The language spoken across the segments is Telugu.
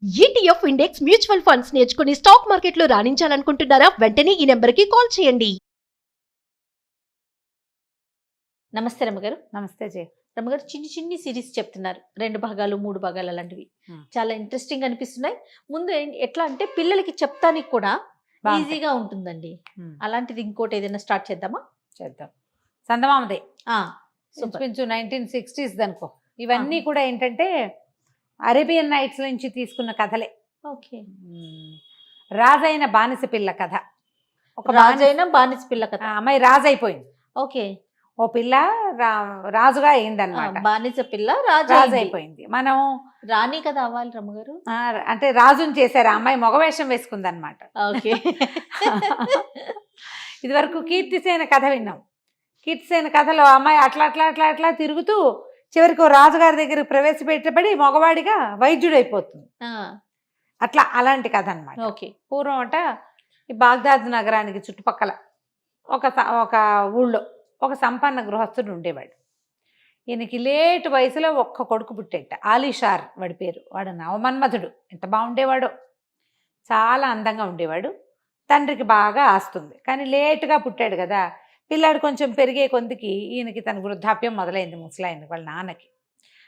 ఈటీఎఫ్ ఇండెక్స్ మ్యూచువల్ ఫండ్స్ నేర్చుకుని స్టాక్ మార్కెట్లో రాణించాలనుకుంటున్నారా? వెంటనే ఈ నెంబర్కి కాల్ చేయండి. నమస్తే రమ్మగారు. నమస్తే జయ. రమ్మగారు, చిన్ని చిన్ని సిరీస్ చెప్తున్నారు, 2 భాగాలు 3 భాగాలు అలాంటివి చాలా ఇంట్రెస్టింగ్ అనిపిస్తున్నాయి. ముందు ఎట్లా అంటే పిల్లలకి చెప్తానికి కూడా ఈజీగా ఉంటుందండి. అలాంటిది ఇంకోటి ఏదైనా స్టార్ట్ చేద్దామా? చేద్దాం. సందమామదే సూపర్. 1960s అనుకో. ఇవన్నీ కూడా ఏంటంటే అరేబియన్ నైట్స్ నుంచి తీసుకున్న కథలే. ఓకే. రాజైన బానిస పిల్ల కథ. ఒక రాజైన బానిస పిల్ల కథ. అమ్మాయి రాజు అయిపోయింది. ఓకే. ఓ పిల్ల రాజుగా అయిందన్నమాట. బానిస పిల్ల రాజు అయిపోయింది. మనం రాణి కదా అవ్వాలి రమ్మగారు. అంటే రాజుని చేశారు. ఆ అమ్మాయి మగవేషం వేసుకుంది అనమాట. ఓకే. ఇది వరకు కీర్తిసేన కథ విన్నాం. కీర్తిసేన కథలో అమ్మాయి అట్లా అట్లా అట్లా అట్లా తిరుగుతూ చివరికి రాజుగారి దగ్గర ప్రవేశపెట్టబడి మగవాడిగా వైద్యుడైపోతుంది. అట్లా అలాంటి కథ అనమాట. ఓకే. పూర్వం అంట ఈ బాగ్దాద్ నగరానికి చుట్టుపక్కల ఒక ఊళ్ళో ఒక సంపన్న గృహస్థుడు ఉండేవాడు. ఈయనకి లేటు వయసులో ఒక్క కొడుకు పుట్టేట. ఆలీషార్ వాడి పేరు. వాడు నవమన్మధుడు. ఎంత బాగుండేవాడో, చాలా అందంగా ఉండేవాడు. తండ్రికి బాగా ఆస్తుంది, కానీ లేటుగా పుట్టాడు కదా. పిల్లాడు కొంచెం పెరిగే కొందికి ఈయనకి తన వృద్ధాప్యం మొదలైంది. ముసలాయన వాళ్ళ నాన్నకి.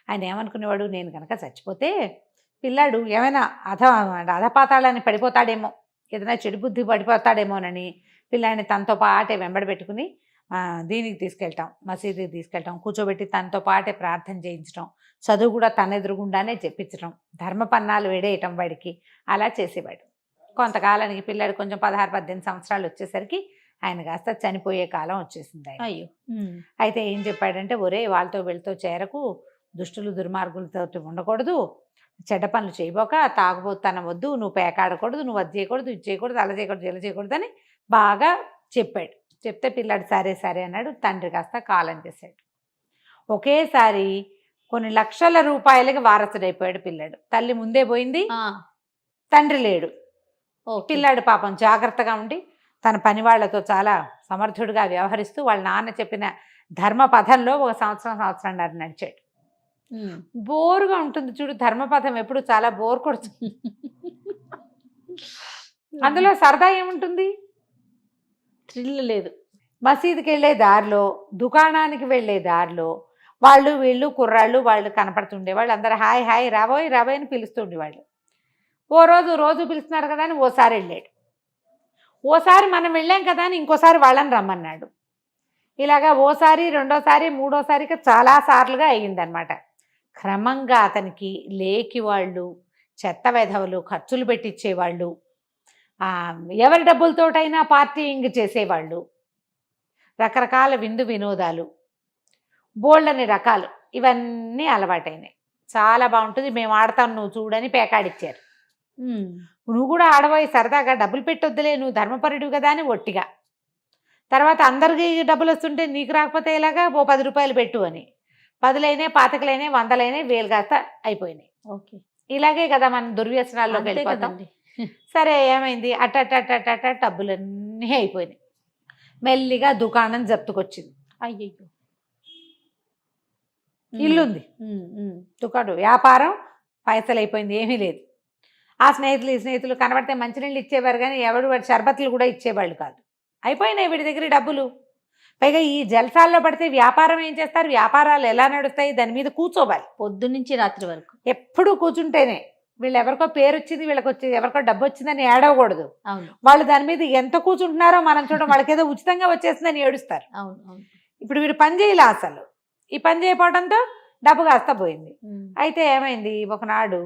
ఆయన ఏమనుకునేవాడు, నేను కనుక చచ్చిపోతే పిల్లాడు ఏమైనా అధపాతాళాన్ని పడిపోతాడేమో, ఏదైనా చెడు బుద్ధి పడిపోతాడేమోనని పిల్లాడిని తనతో పాటే వెంబడబెట్టుకుని దీనికి తీసుకెళ్ళటం, మసీదుకి తీసుకెళ్ళటం, కూర్చోబెట్టి తనతో పాటే ప్రార్థన చేయించడం, చదువు కూడా తన ఎదురుగుండానే చెప్పించడం, ధర్మపన్నాలు వేడేయటం వాడికి. అలా చేసేవాడు. కొంతకాలానికి పిల్లాడు కొంచెం 16-18 సంవత్సరాలు వచ్చేసరికి ఆయన కాస్త చనిపోయే కాలం వచ్చేసింది ఆయన. అయ్యో. అయితే ఏం చెప్పాడంటే, ఒరే వాళ్ళతో వీళ్ళతో చేరకు, దుష్టులు దుర్మార్గులతో ఉండకూడదు, చెడ్డ పనులు చేయబోక, తాగుబోతనం వద్దు, నువ్వు పేకాడకూడదు, నువ్వు అది చేయకూడదు, ఇది చేయకూడదు, అలా చేయకూడదు, ఇలా చేయకూడదు అని బాగా చెప్పాడు. చెప్తే పిల్లాడు సరే సరే అన్నాడు. తండ్రి కాస్త కాలం చేశాడు. ఒకేసారి కొన్ని లక్షల రూపాయలకి వారసుడైపోయాడు పిల్లాడు. తల్లి ముందే పోయింది, తండ్రి లేడు. పిల్లాడు పాపం జాగ్రత్తగా ఉండి తన పని వాళ్లతో చాలా సమర్థుడిగా వ్యవహరిస్తూ వాళ్ళ నాన్న చెప్పిన ధర్మపథంలో ఒక సంవత్సరంన్నర నడిచాడు. బోరుగా ఉంటుంది చూడు ధర్మపథం, ఎప్పుడు చాలా బోర్ కొడుతుంది. అందులో సరదా ఏముంటుంది, థ్రిల్ లేదు. మసీదుకి వెళ్ళే దారిలో, దుకాణానికి వెళ్ళే దారిలో వాళ్ళు వీళ్ళు కుర్రాళ్ళు వాళ్ళు కనపడుతుండే వాళ్ళు. అందరూ హాయ్ హాయ్ రాబోయ్ రాబోయ్ అని పిలుస్తుండేవాళ్ళు. ఓ రోజు పిలుస్తున్నారు కదా అని ఓసారి వెళ్ళాడు. ఓసారి మనం వెళ్ళాం కదా అని ఇంకోసారి వాళ్ళని రమ్మన్నాడు. ఇలాగా ఓసారి, రెండోసారి, మూడోసారికి చాలా సార్లుగా అయ్యిందనమాట. క్రమంగా అతనికి లేకి వాళ్ళు, చెత్త వెధవలు, ఖర్చులు పెట్టించేవాళ్ళు, ఎవరి డబ్బులతోటైనా పార్టీయింగ్ చేసేవాళ్ళు, రకరకాల విందు వినోదాలు, బోల్డని రకాలు, ఇవన్నీ అలవాటైనాయి. చాలా బాగుంటుంది, మేము ఆడతాం నువ్వు చూడని పేకాడిచ్చారు. నువ్వు కూడా ఆడబోయి సరదాగా డబ్బులు పెట్టొద్దులే, నువ్వు ధర్మపరుడు కదా అని ఒట్టిగా. తర్వాత అందరికీ డబ్బులు వస్తుంటే నీకు రాకపోతే ఇలాగా ఓ 10 రూపాయలు పెట్టు అని 10లైనా, 25లైనా, 100లైనా, 1000 కాస్త అయిపోయినాయి. ఓకే. ఇలాగే కదా మనం దుర్వ్యసనాల్లోకి వెళ్ళిపోతాం. సరే ఏమైంది, అట్ట డబ్బులన్నీ అయిపోయినాయి. మెల్లిగా దుకాణం జప్తుకొచ్చింది. అయ్యో. ఇల్లుంది, దుకాణం వ్యాపారం పైసలు అయిపోయింది, ఏమీ లేదు. ఆ స్నేహితులు కనబడితే మంచినీళ్ళు ఇచ్చేవారు, కానీ ఎవడు వాడి షర్బత్లు కూడా ఇచ్చేవాళ్ళు కాదు. అయిపోయినాయి వీడి దగ్గర డబ్బులు. పైగా ఈ జల్సాల్లో పడితే వ్యాపారం ఏం చేస్తారు, వ్యాపారాలు ఎలా నడుస్తాయి, దాని మీద కూర్చోవాలి పొద్దున్నుంచి రాత్రి వరకు. ఎప్పుడు కూర్చుంటేనే వీళ్ళు ఎవరికో పేరు వచ్చింది, వీళ్ళకి వచ్చి ఎవరికో డబ్బు వచ్చిందని ఏడవకూడదు. అవును. వాళ్ళు దాని మీద ఎంత కూర్చుంటున్నారో మనం చూడడం, వాళ్ళకి ఏదో ఉచితంగా వచ్చేసిందని ఏడుస్తారు. అవును అవును. ఇప్పుడు వీడు పని చేయలే అసలు. ఈ పని చేయకపోవడంతో డబ్బు కాస్త పోయింది. అయితే ఏమైంది, ఒకనాడు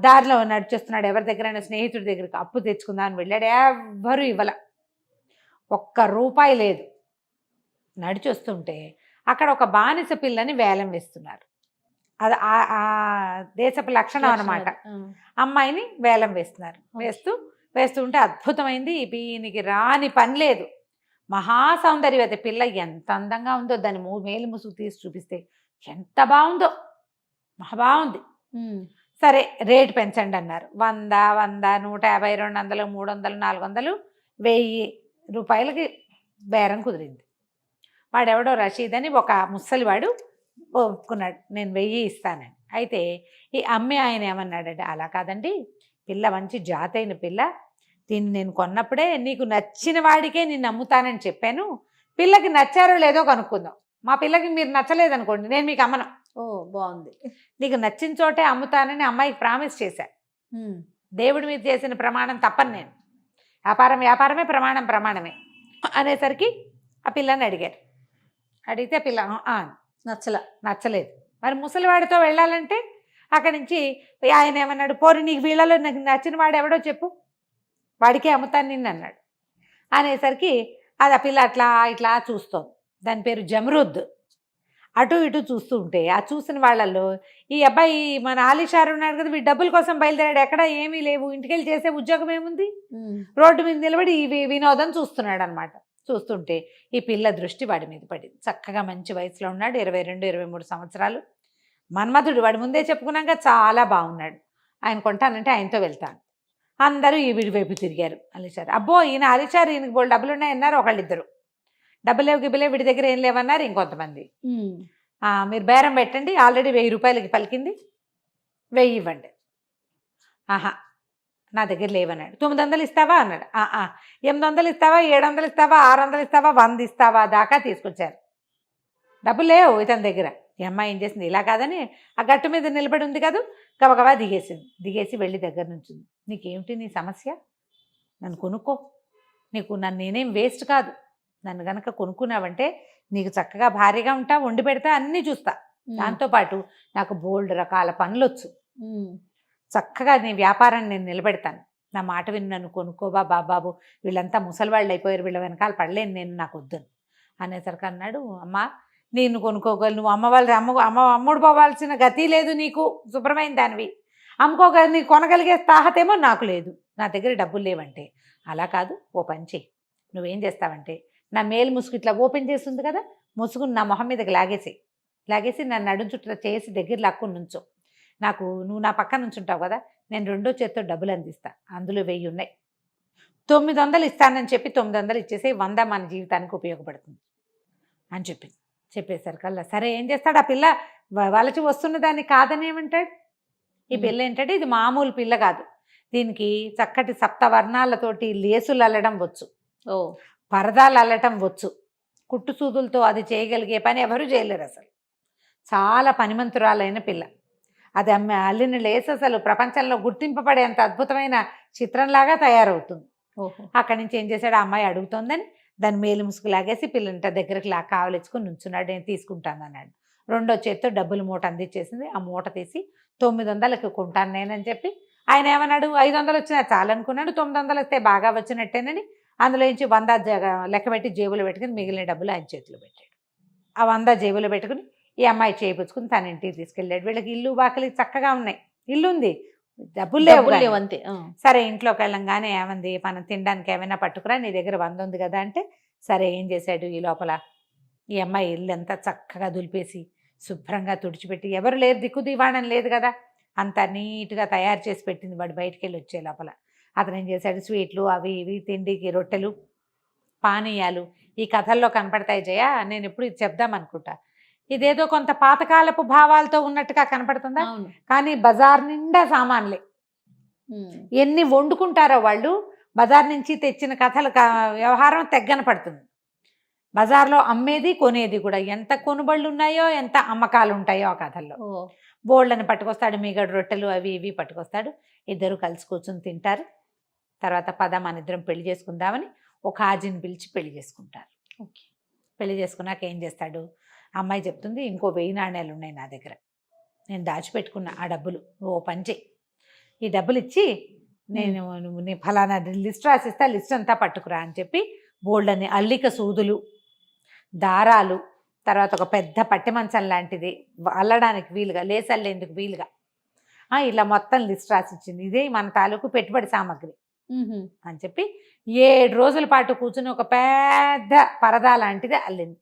దారిలో నడిచేస్తున్నాడు, ఎవరి దగ్గరైనా స్నేహితుడి దగ్గరికి అప్పు తెచ్చుకుందామని వెళ్ళాడు. ఎవ్వరూ ఇవ్వల, ₹1 లేదు. నడిచొస్తుంటే అక్కడ ఒక బానిస పిల్లని వేలం వేస్తున్నారు. అది ఆ దేశపు లక్షణం అనమాట. అమ్మాయిని వేలం వేస్తున్నారు. వేస్తుంటే అద్భుతమైంది. ఈయనకి రాని పని లేదు. మహాసౌందర్యవతి పిల్ల, ఎంత అందంగా ఉందో, దాని మేలు ముసుగు తీసి చూపిస్తే ఎంత బాగుందో, మహా బాగుంది. సరే రేటు పెంచండి అన్నారు. 100, 150, 200, 300, 400, 1000 రూపాయలకి బేరం కుదిరింది. వాడెవడో రషీద్ అని ఒక ముసలివాడు ఒప్పుకున్నాడు, నేను 1000 ఇస్తానని. అయితే ఈ అమ్మే ఆయన ఏమన్నాడంటే, అలా కాదండి, పిల్ల మంచి జాతైన పిల్ల, దీన్ని నేను కొన్నప్పుడే నీకు నచ్చిన వాడికే నేను అమ్ముతానని చెప్పాను, పిల్లకి నచ్చారో లేదో కనుక్కుందాం, మా పిల్లకి మీరు నచ్చలేదనుకోండి నేను మీకు అమ్మను, ఓ బాగుంది. నీకు నచ్చిన చోటే అమ్ముతానని అమ్మాయికి ప్రామిస్ చేశాను. దేవుడి మీద చేసిన ప్రమాణం తప్పను నేను, వ్యాపారం వ్యాపారమే, ప్రమాణం ప్రమాణమే అనేసరికి ఆ పిల్లని అడిగారు. అడిగితే పిల్ల నచ్చలేదు. మరి ముసలివాడితో వెళ్ళాలంటే అక్కడి నుంచి ఆయన ఏమన్నాడు, పోరు నీకు వీళ్ళలో నాకు నచ్చిన వాడు ఎవడో చెప్పు, వాడికే అమ్ముతాను నిన్ను అన్నాడు. అనేసరికి అది ఆ పిల్ల అట్లా ఇట్లా చూస్తోంది. దాని పేరు జమరుద్. అటు ఇటు చూస్తూ ఉంటే ఆ చూసిన వాళ్ళల్లో ఈ అబ్బాయి మన ఆలీషారు ఉన్నాడు కదా, వీడు డబ్బుల కోసం బయలుదేరాడు, ఎక్కడ ఏమీ లేవు, ఇంటికెళ్ళి చేసే ఉద్యోగం ఏముంది, రోడ్డు మీద నిలబడి ఈ వినోదం చూస్తున్నాడు అనమాట. చూస్తుంటే ఈ పిల్ల దృష్టి వాడి మీద పడింది. చక్కగా మంచి వయసులో ఉన్నాడు, 22-23 సంవత్సరాలు. మన్మధుడు, వాడి ముందే చెప్పుకున్నాక చాలా బాగున్నాడు. ఆయన కొంటానంటే ఆయనతో వెళ్తాను. అందరూ ఈ వీడి వైపు తిరిగారు. అలీషారు, అబ్బో ఈయన అలీషారు, ఈయనకి బోల్ డబ్బులు ఉన్నాయన్నారు ఒకళ్ళిద్దరు, డబ్బులు లేవు గిబ్బులేవు వీడి దగ్గర ఏం లేవన్నారు ఇంకొంతమంది. మీరు బేరం పెట్టండి, ఆల్రెడీ 1000 రూపాయలకి పలికింది, 1000 ఇవ్వండి. ఆహా నా దగ్గర లేవన్నాడు. 900 ఇస్తావా అన్నాడు. 800 ఇస్తావా, 700 ఇస్తావా, 600 ఇస్తావా, 100 ఇస్తావా దాకా తీసుకొచ్చారు. డబ్బులు లేవు ఇతని దగ్గర. ఈ అమ్మాయి ఏం చేసింది, ఇలా కాదని ఆ గట్టు మీద నిలబడి ఉంది కదా, గబగబా దిగేసి వెళ్ళి దగ్గర నుంచి, నీకేమిటి నీ సమస్య, నన్ను కొనుక్కో, నన్ను నేనేం వేస్ట్ కాదు, నన్ను గనక కొనుక్కున్నావంటే నీకు చక్కగా భారీగా ఉంటా, వండి పెడతా, అన్నీ చూస్తా, దాంతోపాటు నాకు బోల్డ్ రకాల పనులొచ్చు, చక్కగా నీ వ్యాపారాన్ని నేను నిలబెడతాను, నా మాట విని నన్ను కొనుక్కోబా బాబాబు, వీళ్ళంతా ముసలివాళ్ళు అయిపోయారు, వీళ్ళ వెనకాల పడలేను నేను, నాకు వద్దును అనేసరికి అన్నాడు, అమ్మా నేను కొనుక్కోగలను, నువ్వు అమ్ముడు పోవాల్సిన గతి లేదు నీకు, శుభ్రమైన దానివి, అమ్ముకోగలి నీకు కొనగలిగే తాహతేమో నాకు లేదు, నా దగ్గర డబ్బులు లేవంటే, అలా కాదు ఓ పని చెయ్యి, నువ్వేం చేస్తావంటే నా మేలు ముసుగు ఇట్లా ఓపెన్ చేస్తుంది కదా, ముసుగుని నా మొహం మీదకి లాగేసి నన్ను నడుం చుట్టూ చేసి దగ్గర లాక్కుని నుంచో, నువ్వు నా పక్కన నుంచుంటావు కదా, నేను 2వ చేత్తో డబ్బులు అందిస్తా, అందులో 1000 ఉన్నాయి, 900 ఇస్తానని చెప్పి 900 ఇచ్చేసి 100 మన జీవితానికి ఉపయోగపడుతుంది అని చెప్పేసరికల్లా సరే ఏం చేస్తాడు ఆ పిల్ల, వలచి వస్తున్న దాన్ని కాదని ఏమంటాడు. ఈ పిల్ల ఏంటంటే ఇది మామూలు పిల్ల కాదు, దీనికి చక్కటి సప్తవర్ణాలతోటి లేసులు అల్లడం వచ్చు, పరదాలు అల్లటం వచ్చు, కుట్టు సూదులతో అది చేయగలిగే పని ఎవరు చేయలేరు అసలు, చాలా పనిమంతురాలైన పిల్ల. అది అల్లిన లేస్ అసలు ప్రపంచంలో గుర్తింపబడేంత అద్భుతమైన చిత్రంలాగా తయారవుతుంది. అక్కడి నుంచి ఏం చేశాడు, ఆ అమ్మాయి అడుగుతోందని దాని మేలు ముసుగు లాగేసి పిల్లంట దగ్గరికి కావలించుకొని నుంచున్నాడు. నేను తీసుకుంటాను అన్నాడు. 2వ చేత్తో డబ్బులు మూట అందించేసింది. ఆ మూట తీసి 900కి కొంటాను నేనని చెప్పి ఆయన ఏమన్నాడు, 500 వచ్చినా చాలనుకున్నాడు, 900 వస్తే బాగా వచ్చినట్టేనని అందులో నుంచి 100 లెక్క పెట్టి జేబులో పెట్టుకుని మిగిలిన డబ్బులు ఆయన చేతిలో పెట్టాడు. ఆ 100 జేబులో పెట్టుకుని ఈ అమ్మాయి చేయించుకుని తన ఇంటికి తీసుకెళ్ళాడు. వీళ్ళకి ఇల్లు వాకిలి చక్కగా ఉన్నాయి, ఇల్లు ఉంది, డబ్బులు లేవు అంతే. సరే ఇంట్లోకి వెళ్ళంగానే ఏమంది, మనం తినడానికి ఏమైనా పట్టుకురా, నీ దగ్గర 100 ఉంది కదా అంటే సరే ఏం చేశాడు, ఈ లోపల ఈ అమ్మాయి ఇల్లు అంతా చక్కగా దులిపేసి శుభ్రంగా తుడిచిపెట్టి, ఎవరు లేరు, దిక్కు దివాణం లేదు కదా, అంత నీట్గా తయారు చేసి పెట్టింది. వాడు బయటికి వెళ్ళి వచ్చే లోపల అతను ఏం చేశాడు, స్వీట్లు అవి ఇవి, తిండికి రొట్టెలు, పానీయాలు ఈ కథల్లో కనపడతాయి జయ, నేను ఎప్పుడు ఇది చెప్దాం అనుకుంటా, ఇదేదో కొంత పాతకాలపు భావాలతో ఉన్నట్టుగా కనపడుతుందా, కానీ బజార్ నిండా సామాన్లే, ఎన్ని వండుకుంటారో వాళ్ళు, బజార్ నుంచి తెచ్చిన కథలు వ్యవహారం తెగ్గన పడుతుంది. బజార్లో అమ్మేది కొనేది కూడా, ఎంత కొనుబళ్ళు ఉన్నాయో ఎంత అమ్మకాలు ఉంటాయో ఆ కథల్లో. బోళ్ళని పట్టుకొస్తాడు, మిగడు రొట్టెలు అవి ఇవి పట్టుకొస్తాడు, ఇద్దరు కలిసి కూర్చొని తింటారు. తర్వాత పద మన ఇద్దరం పెళ్లి చేసుకుందామని ఒక హాజీని పిలిచి పెళ్లి చేసుకుంటారు. పెళ్లి చేసుకున్నాక ఏం చేస్తాడు, అమ్మాయి చెప్తుంది, ఇంకో 1000 నాణ్యాలు ఉన్నాయి నా దగ్గర, నేను దాచిపెట్టుకున్నా, ఆ డబ్బులు ఓ పని చెయ్యి, ఈ డబ్బులు ఇచ్చి నీ ఫలానా లిస్ట్ రాసిస్తా, లిస్ట్ అంతా పట్టుకురా అని చెప్పి బోల్డని అల్లిక సూదులు, దారాలు, తర్వాత ఒక పెద్ద పట్టె మంచం లాంటిది అల్లడానికి వీలుగా, లేసల్లేందుకు వీలుగా ఇలా మొత్తం లిస్ట్ రాసిచ్చింది. ఇదే మన తాలూకు పెట్టుబడి సామాగ్రి అని చెప్పి 7 రోజుల పాటు కూర్చుని ఒక పెద్ద పరదా లాంటిది అల్లింది.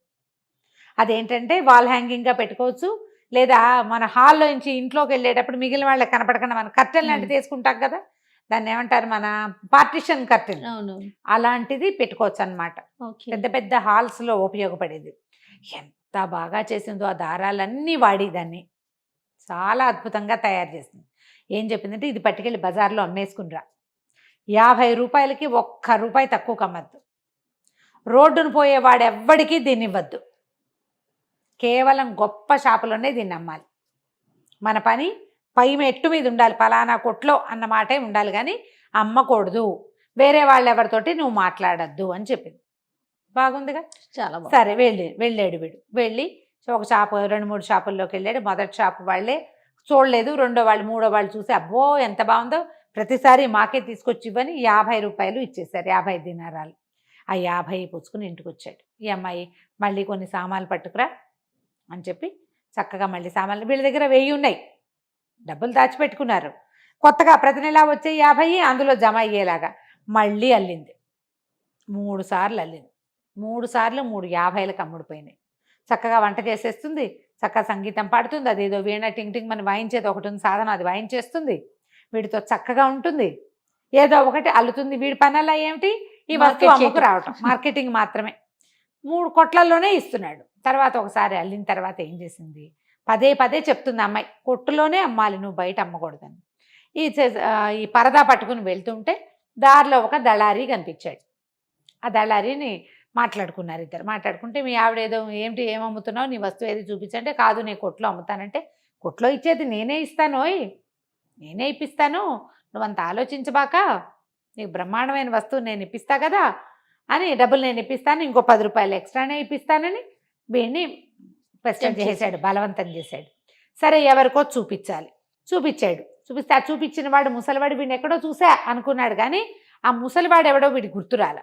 అదేంటంటే వాల్ హ్యాంగింగ్గా పెట్టుకోవచ్చు, లేదా మన హాల్లో నుంచి ఇంట్లోకి వెళ్ళేటప్పుడు మిగిలిన వాళ్ళకి కనపడకుండా మనం కర్టెన్ లాంటిది వేసుకుంటాం కదా, దాన్ని ఏమంటారు, మన పార్టిషన్ కర్టెన్, అలాంటిది పెట్టుకోవచ్చు అనమాట. పెద్ద పెద్ద హాల్స్లో ఉపయోగపడేది. ఎంత బాగా చేసిందో, ఆ దారాలన్నీ వాడి దాన్ని చాలా అద్భుతంగా తయారు చేసింది. ఏం చెప్పిందంటే ఇది పట్టుకెళ్ళి బజార్లో అమ్మేసుకునిరా, 50 రూపాయలకి ఒక్క రూపాయి తక్కువకి అమ్మద్దు, రోడ్డును పోయేవాడెవ్వడికి దీన్ని ఇవ్వద్దు, కేవలం గొప్ప షాపులోనే దీన్ని అమ్మాలి, మన పని పై మెట్టు మీద ఉండాలి, పలానా కొట్లో అన్న మాటే ఉండాలి, కానీ అమ్మకూడదు, వేరే వాళ్ళెవరితోటి నువ్వు మాట్లాడద్దు అని చెప్పింది. బాగుందిగా. చాలా బాగుంది. సరే వెళ్ళాడు వీడు. వెళ్ళి ఒక షాపు 2-3 షాపుల్లోకి వెళ్ళాడు. మొదటి షాపు వాళ్ళే చూడలేదు, రెండో వాళ్ళు మూడో వాళ్ళు చూసి అబ్బో ఎంత బాగుందో, ప్రతిసారి మాకే తీసుకొచ్చి ఇవ్వని 50 రూపాయలు ఇచ్చేశారు, 50 దినారాలు. ఆ 50 పుచ్చుకుని ఇంటికి వచ్చాడు. ఈ అమ్మాయి మళ్ళీ కొన్ని సామాన్లు పట్టుకురా అని చెప్పి చక్కగా మళ్ళీ సామాన్లు, వీళ్ళ దగ్గర 1000 ఉన్నాయి, డబ్బులు దాచిపెట్టుకున్నారు, కొత్తగా ప్రతి నెలా వచ్చే 50 అందులో జమ అయ్యేలాగా మళ్ళీ అల్లింది. 3 సార్లు అల్లింది. 3 సార్లు 3 50లకు అమ్ముడిపోయినాయి. చక్కగా వంట చేసేస్తుంది, చక్కగా సంగీతం పాడుతుంది, అదేదో వీణ టింగ్ టింగ్ మనం వాయించేది ఒకటి ఉంది సాధన, అది వాయించేస్తుంది, వీడితో చక్కగా ఉంటుంది, ఏదో ఒకటి అల్లుతుంది. వీడి పనల్లా ఏమిటి, ఈ వస్తువు అమ్ముకు రావటం, మార్కెటింగ్ మాత్రమే. 3 కొట్లల్లోనే ఇస్తున్నాడు. తర్వాత ఒకసారి అల్లిన తర్వాత ఏం చేసింది, పదే చెప్తుంది అమ్మాయి, కొట్టులోనే అమ్మాలి, నువ్వు బయట అమ్మకూడదని. ఈ పరదా పట్టుకుని వెళ్తుంటే దారిలో ఒక దళారీ కనిపించాడు. ఆ దళారీని మాట్లాడుకున్నారు ఇద్దరు. మాట్లాడుకుంటే మీ ఆవిడ ఏదో ఏమిటి ఏమమ్ముతున్నావు, నీ వస్తువు ఏది చూపించంటే, కాదు నేను కొట్లో అమ్ముతానంటే, కొట్లో ఇచ్చేది నేనే ఇస్తానోయ్, నేనే ఇప్పిస్తాను, నువ్వంత ఆలోచించబాక, నీకు బ్రహ్మాండమైన వస్తువు నేను ఇప్పిస్తా కదా అని, డబ్బులు నేను ఇప్పిస్తాను, ఇంకో 10 రూపాయలు ఎక్స్ట్రానే ఇప్పిస్తానని వీడిని క్వశ్చన్ చేశాడు, బలవంతం చేశాడు. సరే ఎవరికో చూపించాలి, చూపించాడు. చూపిస్తే ఆ చూపించిన వాడు ముసలివాడు వీడిని ఎక్కడో చూసా అనుకున్నాడు, కానీ ఆ ముసలివాడు ఎవడో వీడి గుర్తురాల.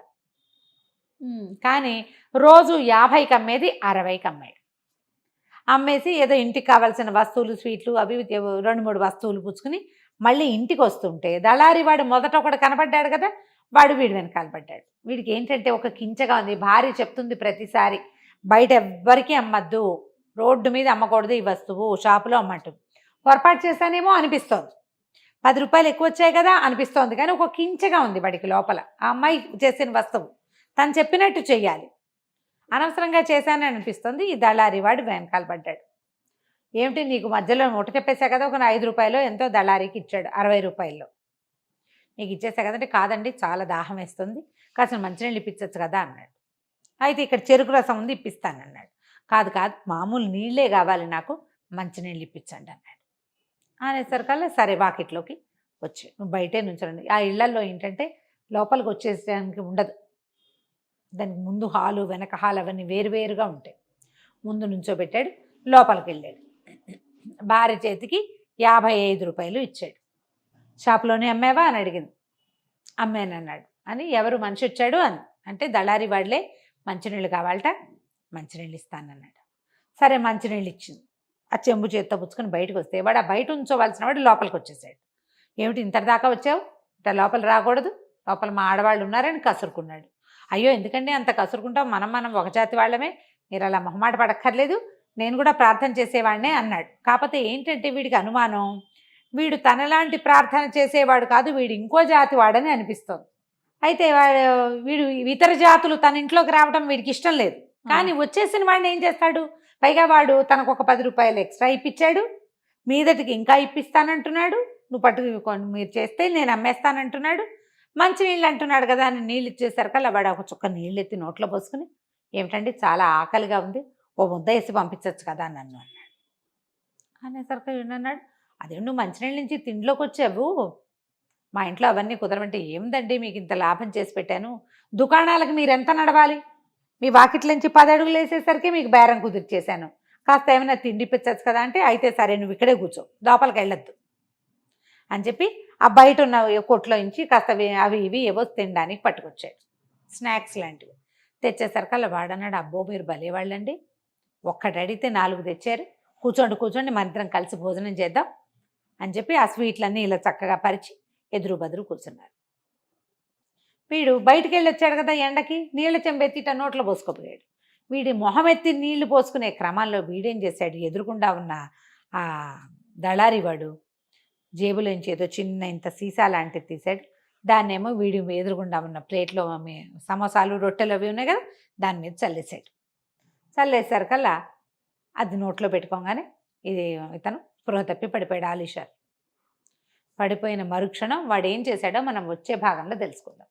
కానీ రోజు 50కి అమ్మేది 60కి అమ్మాడు. అమ్మేసి ఏదో ఇంటికి కావాల్సిన వస్తువులు, స్వీట్లు, అవి 2-3 వస్తువులు పుచ్చుకుని మళ్ళీ ఇంటికి వస్తుంటే దళారి వాడు మొదట ఒకడు కనపడ్డాడు కదా, వాడు వీడి వెనకాల పడ్డాడు. వీడికి ఏంటంటే ఒక కించగా ఉంది, భార్య చెప్తుంది ప్రతిసారి బయట ఎవ్వరికీ అమ్మద్దు, రోడ్డు మీద అమ్మకూడదు ఈ వస్తువు, షాపులో అమ్మంటుంది. పొరపాటు చేశానేమో అనిపిస్తోంది, 10 రూపాయలు ఎక్కువ వచ్చాయి కదా అనిపిస్తోంది, కానీ ఒక కించగా ఉంది వాడికి లోపల. ఆ అమ్మాయి చేసిన వస్తువు తను చెప్పినట్టు చెయ్యాలి, అనవసరంగా చేశానని అనిపిస్తుంది. ఈ దళారి వాడు వెనకాల పడ్డాడు. ఏమిటి నీకు మధ్యలో మూట చెప్పేశా కదా, ఒక 5 రూపాయలు ఎంతో దళారీకి ఇచ్చాడు, 60 రూపాయల్లో నీకు ఇచ్చేసా కదంటే, కాదండి చాలా దాహం వేస్తుంది, కాస్త మంచినీళ్ళు ఇప్పించచ్చు కదా అన్నాడు. అయితే ఇక్కడ చెరుకు రసం ఉంది ఇప్పిస్తానన్నాడు. కాదు మామూలు నీళ్ళే కావాలి నాకు, మంచినీళ్ళు ఇప్పించండి అన్నాడు. అనేసరికల్లా సరే వాకిట్లోకి వచ్చి నువ్వు బయటే నుంచండి. ఆ ఇళ్లల్లో ఏంటంటే లోపలికి వచ్చేసడానికి ఉండదు, దానికి ముందు హాలు వెనక హాల్ అవన్నీ వేరువేరుగా ఉంటాయి. ముందు నుంచోబెట్టాడు, లోపలికి వెళ్ళాడు. భార్య చేతికి 55 రూపాయలు ఇచ్చాడు. షాప్లోనే అమ్మావా అని అడిగింది. అమ్మానన్నాడు. అని ఎవరు మనిషి వచ్చాడు అని అంటే దళారి వాళ్లే, మంచినీళ్ళు కావాలట, మంచినీళ్ళు ఇస్తానన్నాడు. సరే మంచినీళ్ళు ఇచ్చింది. ఆ చెంబు చేత్తో పుచ్చుకొని బయటకు వస్తే వాడు ఆ బయట ఉంచోవలసిన వాడు లోపలికి వచ్చేసాడు. ఏమిటి ఇంతటి దాకా వచ్చావు, ఇంత లోపల రాకూడదు, లోపల మా ఆడవాళ్ళు ఉన్నారని కసురుకున్నాడు. అయ్యో ఎందుకండి అంత కసురుకుంటాం, మనం ఒక జాతి వాళ్ళమే, మీరు అలా మొహమాట పడక్కర్లేదు, నేను కూడా ప్రార్థన చేసేవాడినే అన్నాడు. కాకపోతే ఏంటంటే వీడికి అనుమానం, వీడు తనలాంటి ప్రార్థన చేసేవాడు కాదు, వీడు ఇంకో జాతి వాడని అనిపిస్తోంది. అయితే వీడు ఇతర జాతులు తన ఇంట్లోకి రావడం వీడికి ఇష్టం లేదు. కానీ వచ్చేసిన వాడిని ఏం చేస్తాడు, పైగా వాడు తనకు ఒక 10 రూపాయలు ఎక్స్ట్రా ఇప్పించాడు, మీదటికి ఇంకా ఇప్పిస్తానంటున్నాడు, నువ్వు పట్టుకు మీరు చేస్తే నేను అమ్మేస్తానంటున్నాడు, మంచినీళ్ళు అంటున్నాడు కదా అని నీళ్ళు ఇచ్చేసరికల్లా వాడు ఒక చుక్క నీళ్ళు ఎత్తి నోట్లో పోసుకుని, ఏమిటండి చాలా ఆకలిగా ఉంది, ఓ ముద్ద వేసి పంపించవచ్చు కదా నన్ను అన్నాడు. అనేసరికి అన్నాడు, అదే నువ్వు మంచినీళ్ళ నుంచి తిండిలోకి వచ్చావు, మా ఇంట్లో అవన్నీ కుదరమంటే, ఏముందండి మీకు ఇంత లాభం చేసి పెట్టాను, దుకాణాలకు మీరు ఎంత నడవాలి, మీ వాకిట్ల నుంచి 10 అడుగులు వేసేసరికి మీకు బేరం కుదిర్చేశాను, కాస్త ఏమైనా తిండి పిచ్చచ్చు కదా అంటే, అయితే సరే నువ్వు ఇక్కడే కూర్చో, లోపలికి వెళ్ళొద్దు అని చెప్పి ఆ బయట ఉన్న కొట్లో నుంచి కాస్త అవి ఇవి ఏవో తినడానికి పట్టుకొచ్చాడు, స్నాక్స్ లాంటివి. తెచ్చేసరికల్లా వాడన్నాడు, అబ్బో మీరు భలేవాళ్ళండి, ఒక్కటి అడిగితే 4 తెచ్చారు, కూర్చోండి మనిద్దరం కలిసి భోజనం చేద్దాం అని చెప్పి ఆ స్వీట్లన్నీ ఇలా చక్కగా పరిచి ఎదురు బదురు కూర్చున్నారు. వీడు బయటికి వెళ్ళి వచ్చాడు కదా ఎండకి, నీళ్ళ చెంబెత్తిట నోట్లో పోసుకోపోయాడు. వీడి మొహం ఎత్తి నీళ్లు పోసుకునే క్రమంలో వీడేం చేశాడు, ఎదురుకుండా ఉన్న ఆ దళారి వాడు జేబులోంచి ఏదో చిన్న ఇంత సీసా లాంటిది తీశాడు, దాన్నేమో వీడి ఎదురుగుండా ఉన్న ప్లేట్లో సమోసాలు రొట్టెలు అవి ఉన్నాయి కదా దాని మీద చల్లేసాడు. చల్లేసరికల్లా అది నోట్లో పెట్టుకోగానే ఇతను స్పృహ తప్పి పడిపోయాడు ఆలీషర్. పడిపోయిన మరుక్షణం వాడు ఏం చేశాడో మనం వచ్చే భాగంలో తెలుసుకుందాం.